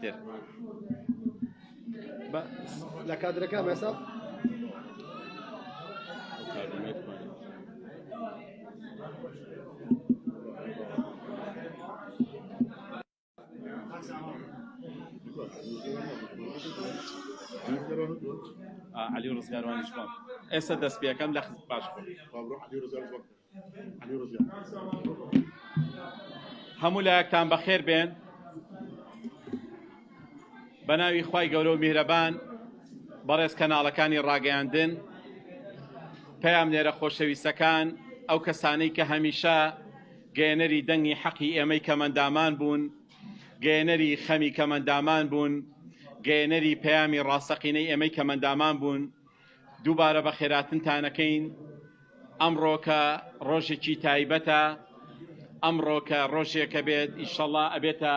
تر لە کادرەکە مەساب علی ڕزگاروانی شڵام ئێستا دەست پێەکەم لە خزم باش هەموو لایەکتان بەخێر بێن بە ناوی خوای گەورە و میهرەبان بەڕێز کەناڵەکانی ڕاگەیاندن پێیان لێرە خۆشەویستەکان ئەو کەسانەی کە هەمیشە گەیەنەری دەنگی حەقی ئێمەی کەمەندامان بوون گەیەنەری خەمی کەمەندامان بوون گەیەنەری پەیامی ڕاستەقینەی ئێمەی کەمەندامان بوون دووبارە بە خێراتنتانەکەین ئەمڕۆ کە ڕۆژێکی تایبەتە ئەمڕۆ کە ڕۆژێکە بێت ئیشەڵڵا ئەبێتە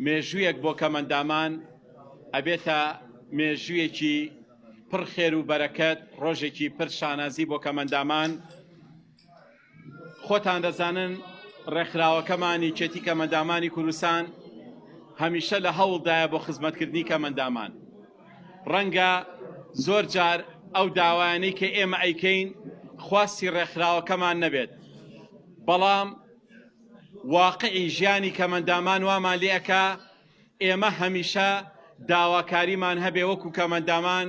مێژوویەک بۆ کەمەندامان ئەبێتە مێژوویەکی پڕ خێر و بەرەکەت ڕۆژێکی پڕ شانازی بۆ کەمەندامان خۆتان دەزانن ڕێکخراوەکەمانی چێتی کەمەندامانی کوردستان هەمیشە لە هەوڵدایە بۆ خزمەتکردنی کەمەندامان ڕەنگە زۆر جار ئەو داوایانەی کە ئێمە ئەیکەین خواستی ڕێکخراوەکەمان نەبێت بەڵام واقعی ژیانی کەمەندامان وامان لێ ئەکا ئێمە هەمیشە داواکاریمان هەبێ وەکو کەمەندامان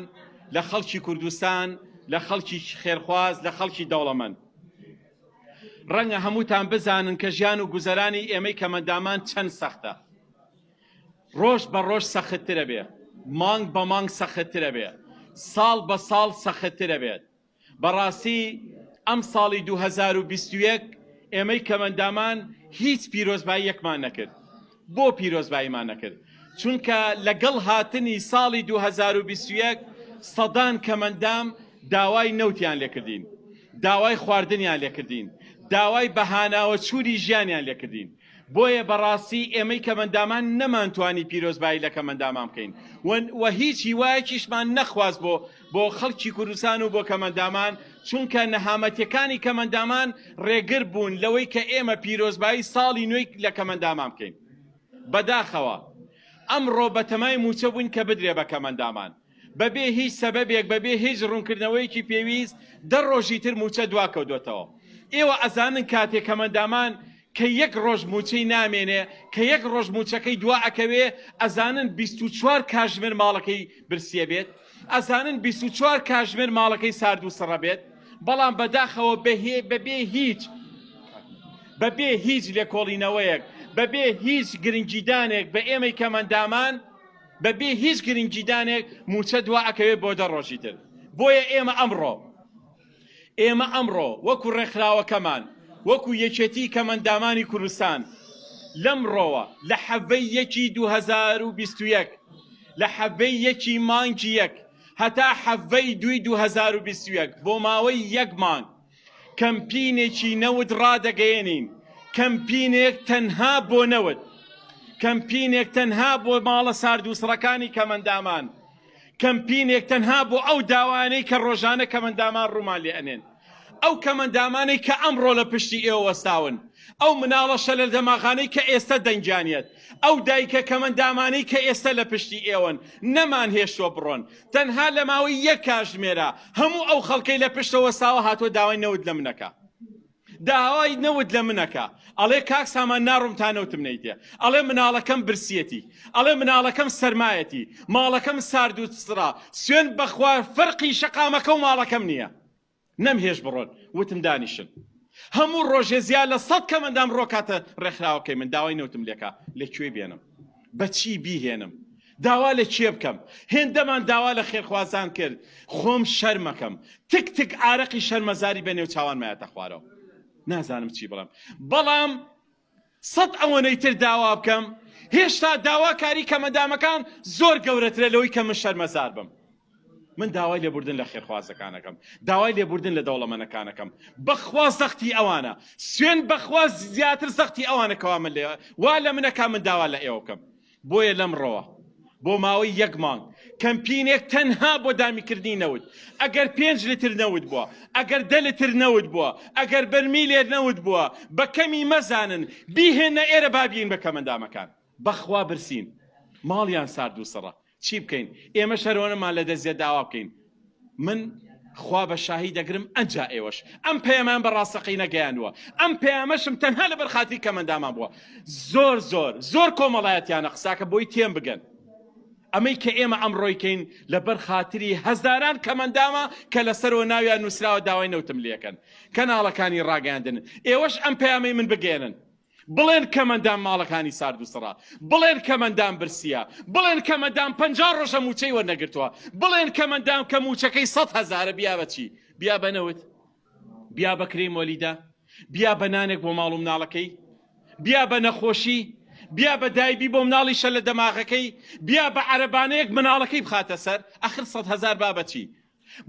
لە خەڵکی کوردستان لە خەڵکی خێرخواز لە خەڵکی دەوڵەمەند ڕەنگە هەمووتان بزانن کە ژیان و گوزەرانی ئێمەی کەمەندامان چەند سەختە ڕۆژ بە ڕۆژ سەختترە بێ مانگ بە مانگ سەختترە بێ ساڵ بە ساڵ سەختترە بێت بەڕاستی ئەم ساڵی 2021 ئێمەی کەمەندامان هیچ پیرۆزباییەکمان نەکرد بۆ پیرۆزباییمان نەکرد چونکە لەگەڵ هاتنی ساڵی 2021 سەدان کەمەندام داوای نەوتیان لێکردین داوای خواردنیان لێکردین داوای بەهاناوە چووری ژیانیان لێکردین بۆیە بەڕاستی ئێمەی کەمەندامان نەمانتوانی پیرۆزبایی لە کەمەندامان بکەین و هیچ هیوایەکیشمان نەخواست بۆ خەڵکی کوردستان و بۆ کەمەندامان چونکە نەهامەتیەکانی کەمەندامان ڕێگر بوون لەوەی کە ئێمە پیرۆزبایی ساڵی نوێی لە کەمەندامان بکەین بەداخەوە ئەمڕۆ بەتەمای موچە بووین کە بدرێ بە کەمەندامان بەبێ هیچ سەبەبێک بەبێ هیچ ڕوونکردنەوەیکی پێویست دە ڕۆژی تر موچە دواکەوتوێتەوە ئێوە ئەزانن کاتێک کەمەندامان کە یەک ڕۆژ موچەی نامێنێ کە یەک ڕۆژ موچەکەی دوا ئەکەوێ ئەزانن 24 کاتژمێر ماڵەکەی برسیە بێت ئەزانن 24 کاتژمێر ماڵەکەی سارد و سڕە بێت بەڵام بەداخەوە بەبێ هیچ لێکۆڵینەوەیەک بەبێ هیچ گرنگیدانێک بە ئێمەی کەمەندامان بەبێ هیچ گرنگیدانێک موچە دوا ئەکەوێت بۆ دە ڕۆژی تر بۆیە ئێمە ئەمڕۆ وەکو ڕێکخراوەکەمان وەکو یەکێتی کەمەندامانی کوردستان لەمڕۆوە لە حەڤەی 2021 لە حەڤەی 1 مانگی 1 هەتا حەڤەی 2021 بۆ ماوەی 1 مانگ کەمپینێکی نەوت ڕادەگەیەنین کەمپینێک تەنها بۆ نەوت کەمپینێک تەنها بۆ ماڵە سارد و سڕەکانی کەمەندامان کەمپینێک تەنها بۆ ئەو داوانەی کە ڕۆژانە کەمەندامان ڕوومان لێ ئەنێن ئەو کەمەندامانەی کە ئەمڕۆ لە پشتی ئێوە وەستاون ئەو مناڵە شەلە دەماغانەی کە ئێستا دەنجانیت ئەو دایکە کەمەندامانەی کە ئێستا لە پشتی ئێوەن نەمان هێشتۆ بڕۆن تەنها لە ماوەی 1 کاتژمێرە هەموو ئەو خەڵکەی لە پشتەوە وەستاوە هاتووە داوای نەوت لە منەکە داوای نەوت لە منەکە ئەڵێ کاک سامان ناڕۆم تا نەوتم نەیتێ ئەڵێ مناڵەکەم برسیەتی ئەڵێ مناڵەکەم سەرمایەتی ماڵەکەم سارد و سڕا سوێن بەخوا فەرقی شەقامەکە و ماڵەکەم نییە نەمهێش بڕۆن وتم دانیشن هەموو ڕۆژێ زیاد لە 100 کەمەندام ڕۆکاتە ڕێکخراوەکەی من داوای نەوتم لێکا لەکوێ بێنم بەچی بیهێنم داوا لە چێ بکەم هێندەمان داوا لە خێرخوازان کرد خۆم شەرمەکەم تک تک ئارەقی شەرمەزاری بە نێو چاوان مایەتە خوارەوە نازانم چی بڵم بەڵام 100 ئەوەنەی تر داوا بکەم هێشتا داواکاری کەمەندامەکان زۆر گەورەترە لەوەی کە من شەرمەزار بم من داوای لێبوردن لە خێرخوازەکانەکەم داوای لێبوردن لە دەوڵەمەندەکانەکەم بەخوا سەختی ئەوانە سوێن بەخوا زیاتر سەختی ئەوانە کەوا من لێ وا لە منەکە من داوا لە ئێوە بکەم بۆیە لەمڕۆوە بۆ ماوەی 1 مانگ کەمپینێک تەنها بۆ دامیکردنی نەوت ئەگەر 5 لتر نەوت بووە ئەگەر 10 لتر نەوت بووە ئەگەر بەرمیلێر نەوت بووە بە کەمی مەزانن بیهێنە ئێرە بابین بە کەمەندامەکان بەخوا برسین ماڵیان سارد و سڕە چی بکەین ئێمە شەرۆنەمان لە دەستێ داوا بکەین من خوا بە شاهی دەگرم ئەنجا ئێوەش ئەم پەیامان بە ڕاستەقی نەگەیاندووە ئەم پەیامەشم تەنها لە بەرخاتی کەمەندامان بووە زۆر کۆمەڵایەتیانە قساکە بۆی تێم بگەن ئەمەی کە ئێمە ئەمڕۆیکەین لەبەر خاتری هەزاران کەمەندامە کە لەسەرەوە ناویان نووسراوە داوای نەوتم لێکەن کەناڵەکانی ڕاگەاندن ئێوەش ئەم پەیامەی من بگێنن بڵێن کەمەندام ماڵەکانی سارد و سڕا بڵێن کەمەندام برسیە بڵێن کەمەندام 50 ڕۆژە موچەی وەرنەگرتووە بڵێن کەمەندام کە موچەکەی 100,000 بیا بەچی بیا بەنەوت بیا بە کرێی مۆلیدا بیا بە نانێک بۆ ماڵ و مناڵەکەی بیا بە نەخۆشی بیا بە دایبی بۆ مناڵیشە لە دەماغەکەی بیا بە عەرەبانەیەک مناڵەکەی بخاتە سەر ئەخر 100,000 با بەچی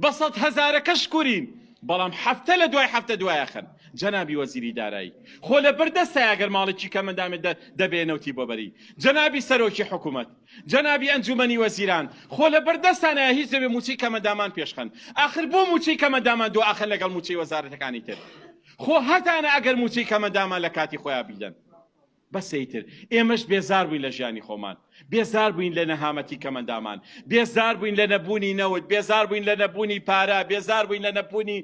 بە 100,000ەکە شکورین بەڵام هەفتە لە دوای هەفتە دوایەخن جەنابی وەزیری دارایی خۆ لە بەردەستە ئەگەر ماڵێکی کەمەندامێت دەبێنەوتی بۆ بەری جەنابی سەرۆکی حکوومەت جەنابی ئەنجومەنی وەزیران خۆ لە بەردەستانە هیچ دەبێ موچەی کەمەندامان پێشخەن ئاخر بۆ موچەی کەمەندامان دو ئاخر لەگەڵ موچەی وەزارەتەکانی تر خۆ هەتانە ئەگەر موچەی کەمەندامان لە کاتی خۆیان بیدەن بەسەیتر ئێمەش بێزار بووین لە ژیانی خۆمان بێزار بووین لە نەهامەتی کەمەندامان بێزار بووین لە نەبوونی نەوت بێزار بووین لە نەبوونی پارە بێزار بووین لە نەبوونی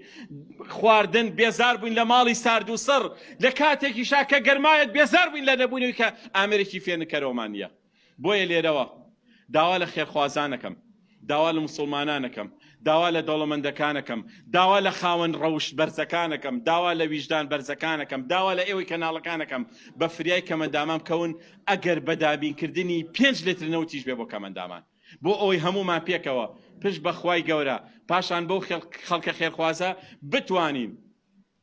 خواردن بێزار بووین لە ماڵی سارد و سڕ لە کاتێکی شاکە گەرمایەت بێزار بووین لە نەبوونی کە ئامێرێکی فێنکەرەوەمان نییە بۆیە لێرەوە داوا لە خێرخوازانەکەم داوا لە موسڵمانانەکەم داوا لە دەوڵەمەندەکانەکەم داوا لە خاوەن ڕەوشت بەرزەکانەکەم داوا لە ویژدان بەرزەکانەکەم داوا لە ئێوەی کەناڵەکانەکەم بە فریای کەمەندامان بکەون ئەگەر بەدابینکردنی 5 لیتر نەوتیش بێ بۆ کەمەندامان بۆ ئەوەی هەمومان پێکەوە پشت بەخوای گەورە پاشان بەو خەڵکە خێرخوازە بتوانین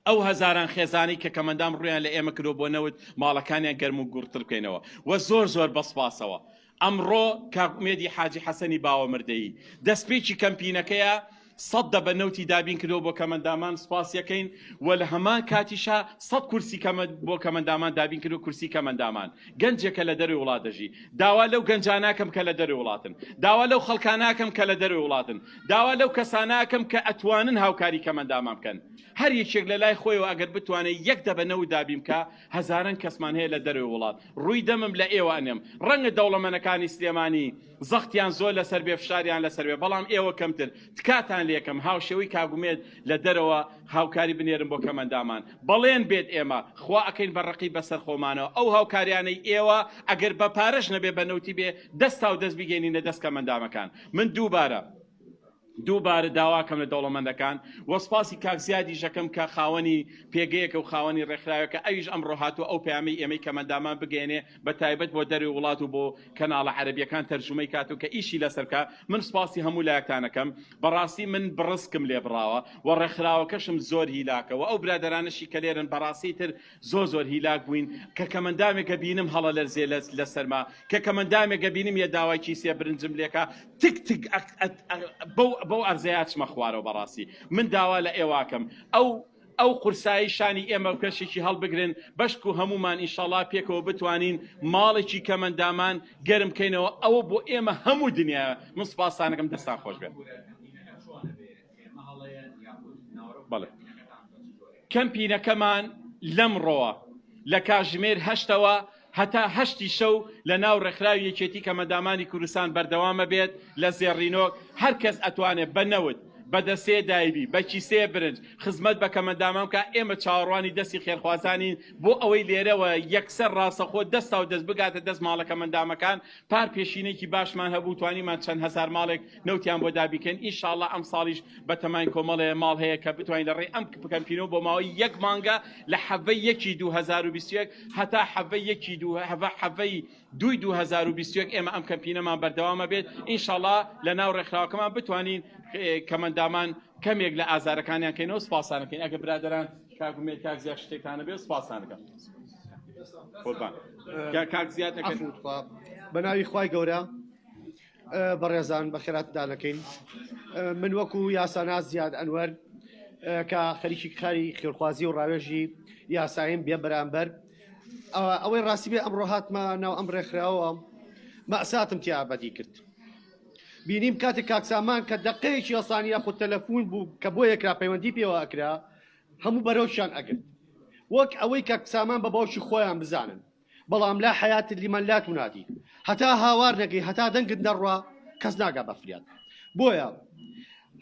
ئەو هەزاران خێزانی کە کەمەندام ڕویان لە ئێمە کردو بۆ نەوت ماڵەکانیان گەرم و گوڕتر بکەینەوە و زۆر بەسپاسەوە ئەمڕۆ کاکمێدی حاجی حەسەنی باوەمردەیی دەستپێکی کەمپینەکەیە 100 بە نەوتی دابین کردەوە بۆ کەمەندامان سپاسیەکەین و لە هەمان کاتیشا 100 کورسی بۆ کەمەندامان دابین کردو کورسی کەمەندامان گەنجێکە لە دەروی وڵات دەژی داوا لەو گەنجاناکەم کە لە دەروی وڵاتن داوا لەو خەڵکاناکەم کە لە دەروی وڵاتن داوا لەو کەساناکەم کە ئەتوانن هاوکاری کەمەندامان بکەن هەر یەکێک لە لای خۆیەوە ئەگەر بتوانێت 1 بە نەوت دابین کە هەزاران کەسمان هەیە لە دەروی وڵات ڕووی دەمم لە ئێوە ئەنێم ڕەنگە دەوڵەمەندەکانی سلێمانی زەختیان زۆر لەسەر بێ فشاریان لەسەر بێ بەڵام ئێوە کەمتر تکاتان لێکم هاوشێوەی کاگومێت لە دەرەوە هاوکاری بنێرم بۆ کەمەندامان بەڵێن بێت ئێمە خوا ئەکەین بەڕقی بەسەر خۆمانەوە ئەو هاوکاریانەی ئێوە ئەگەر بە پارەش نەبێ بە نەوتی بێ دەستا و دەست بگەینینە دەست کەمەندامەکان من دووبارە داواکەم لە دەوڵەمەندەکان وەسپاسی کاکزیادی ژەکەم کە خاوەنی پێگەیەکە و خاوەنی ڕێکخراوەکە ئەویش ئەمڕۆ هاتووە ئەو پەیامەی ئێمەی کەمەندامان بگەێنێ بە تایبەت بۆ دەروی وڵات و بۆ کەناڵە عەرەبیەکان تەرجمەی کات و کە ئیشی لەسەرکە من سپاسی هەموو لایەکتانەکەم بەڕاستی من بڕسکم لێ بڕاوە و ڕێکخراوەکەشم زۆر هیلاکەوە ئەو برادرانشی کە لێرن بەڕاستی تر زۆر هیلاک بووین کە کەمەندامێکە بینم هەڵە لەرزێ لەسەرما کە کەمەندامێکە بینم یە داوای کیسێ برنجم لێکە تک بەو ئەرزەیەچمە خوارەوە بەڕاستی من داوا لە ئێواکەم ئەو قورسایی شانی ئێمە کەشێکی هەڵبگرن بەشک و هەمومان ئینشەڵا پێکەوە بتوانین ماڵێکی کەمەندامان گەرم بکەینەوە ئەوە بۆ ئێمە هەموو دنیا من سوپاسانەکەم دەستان خۆش بێت بەڵێ کەمپینەکەمان لەمڕۆوە لە کاتژمێر 8ەوە هەتا 8 شەو لە ناو ڕێکخراوی یەکێتی کەمەندامانی کوردستان بەردەوامە بێت لە زێڕینۆک هەر کەس ئەتوانێت بەنەوت بەدەسێ دایبی بە کیسێ برنج خزمەت بە کەمەندامان کە ئێمە چاوەڕوانی دەستی خێرخوازانین بۆ ئەوەی لێرەوە یەکسەر ڕاستەخۆ دەستا و دەست بگاتە دەست ماڵە کەمەندامەکان پار پێشینێکی باشمان هەبوو توانیمان چەند هەزار ماڵێک نەوتیان بۆ دابیکەن ئینشاڵڵا ئەم ساڵیش بە تەمای کۆمەڵێ ماڵ هەیە کە بتوانین لە ڕێی ئەم کەمپینەوە بۆ ماوەی 1 مانگە لە حەڤەی 2021 هەتا حەڤەی 2021 ئێمە ئەم کەمپینەمان بەردەوامە بێت ئینشاڵڵا لە ناو ڕێکخراوەکەمان بتوانین کەمەندامان کەمێک لە ئازارەکانیان کەینەوە سپاسانەکەین ئەگە برادران کاکومێت کاک زیاد شتێکتانە بێت سپاسانەکەم کاک زیاد بە ناوی خوای گەورە بەڕێزان بە خێراتدانەکەین من وەکو یاساناز زیاد ئەنوەر کە خەریکی کاری خێرخوازی و ڕاوێژی یاسایم بێ بەرامبەر ئەوەی ڕاستی بێ ئەمڕۆ هاتمە ناو ئەم ڕێکخراوە مەساتم تیا بەدی کرد بینیم کاتێک کاکسامان کە دقەیەکی ئەسانیە خۆ تەلەفۆن بوو کە بۆ یەکرا پەیوەندی پێوە ئەکرا هەموو بەرەوشیان ئەگرت وەک ئەوەی کاکسامان بە باوکی خۆیان بزانن بەڵام لا حیات لیمان لا تونادی هەتا هاوار نەگەی هەتا دەنگت نەڕوا کەس ناگا بە فریات بۆیە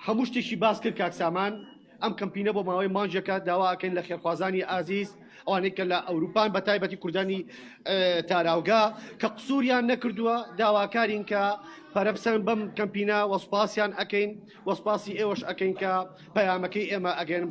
هەموو شتێکی باس کرد کاکسامان ئەم کەمپینە بۆ ماوەی مانجێکە داواکەین لە خێرخوازانی ئازیز ئەوانەی کە لە ئەوروپان بە تایبەتی کوردانی تاراوگا کە قسووریان نەکردووە داواکارین کە پەرەپسەن بەم کەمپینە وەسپاسیان ئەەکەین وەسپاسی ئێوەش ئەەکەین کە پەیامەکەی ئێمە ئەگەن